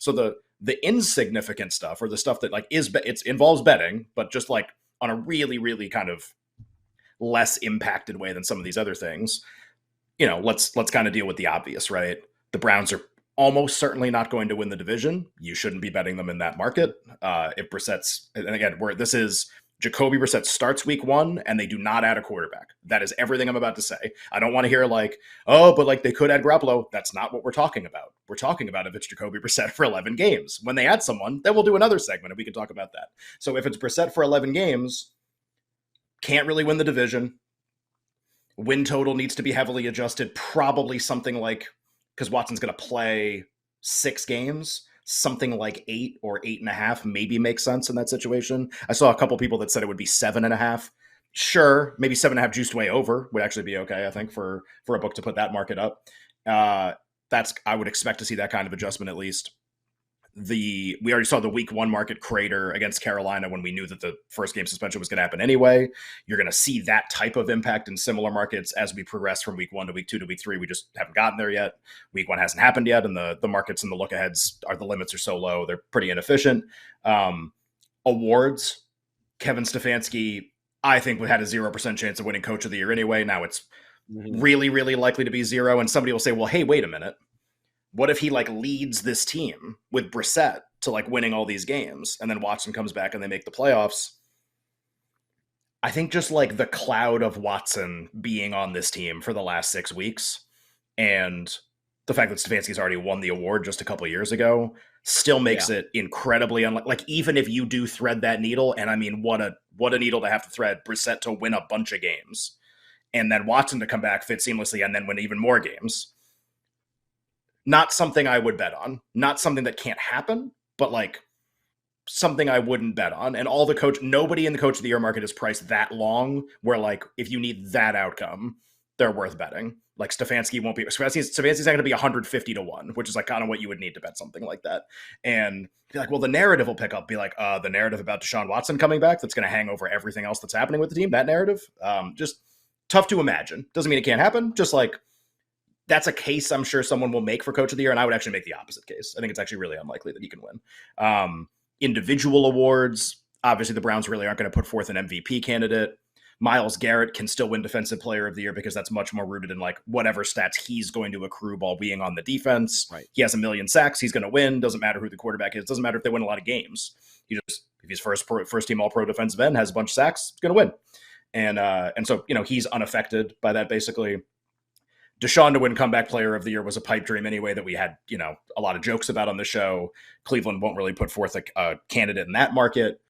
So the insignificant stuff, or the stuff that like it involves betting, but just like on a really, really kind of less impacted way than some of these other things, let's kind of deal with the obvious, right? The Browns are almost certainly not going to win the division. You shouldn't be betting them in that market. If Brissett's, and again, this is Jacoby Brissett starts week 1 and they do not add a quarterback. That is everything I'm about to say. I don't want to hear like, oh, but like they could add Garoppolo. That's not what we're talking about. We're talking about if it's Jacoby Brissett for 11 games. When they add someone, then we'll do another segment and we can talk about that. So if it's Brissett for 11 games, can't really win the division. Win total needs to be heavily adjusted. Probably something like, because Watson's going to play 6 games, something like 8 or 8.5 maybe makes sense in that situation. I saw a couple people that said it would be 7.5. Sure, maybe 7.5 juiced way over would actually be okay, I think, for a book to put that market up. I would expect to see that kind of adjustment at least. We already saw the week 1 market crater against Carolina when we knew that the first game suspension was going to happen anyway. You're going to see that type of impact in similar markets as we progress from week 1 to week 2 to week 3. We just haven't gotten there yet. Week 1 hasn't happened yet, and the markets and the look aheads the limits are so low. They're pretty inefficient. Awards, Kevin Stefanski, I think had a 0% chance of winning Coach of the Year anyway. Now it's really, really likely to be 0. And somebody will say, well, hey, wait a minute. What if he like leads this team with Brissett to like winning all these games, and then Watson comes back and they make the playoffs? I think just like the cloud of Watson being on this team for the last 6 weeks, and the fact that Stefanski's already won the award just a couple of years ago, still makes it incredibly unlikely. Like even if you do thread that needle, and I mean, what a needle to have to thread, Brissett to win a bunch of games, and then Watson to come back, fit seamlessly, and then win even more games. Not something I would bet on. Not something that can't happen, but like something I wouldn't bet on. And nobody in the Coach of the Year market is priced that long where like if you need that outcome, they're worth betting. Like Stefanski's not going to be 150 to 1, which is like kind of what you would need to bet something like that. And be like, well, the narrative will pick up. Be like, the narrative about Deshaun Watson coming back that's going to hang over everything else that's happening with the team. That narrative, just tough to imagine. Doesn't mean it can't happen. Just like, that's a case I'm sure someone will make for Coach of the Year, and I would actually make the opposite case. I think it's actually really unlikely that he can win. Individual awards, obviously the Browns really aren't going to put forth an MVP candidate. Myles Garrett can still win Defensive Player of the Year because that's much more rooted in like whatever stats he's going to accrue while being on the defense. Right. He has 1 million sacks. He's going to win. Doesn't matter who the quarterback is. Doesn't matter if they win a lot of games. If he's first team All-Pro defensive end, has a bunch of sacks, he's going to win. And so, he's unaffected by that basically. Deshaun to win Comeback Player of the Year was a pipe dream anyway that we had, a lot of jokes about on the show. Cleveland won't really put forth a candidate in that market.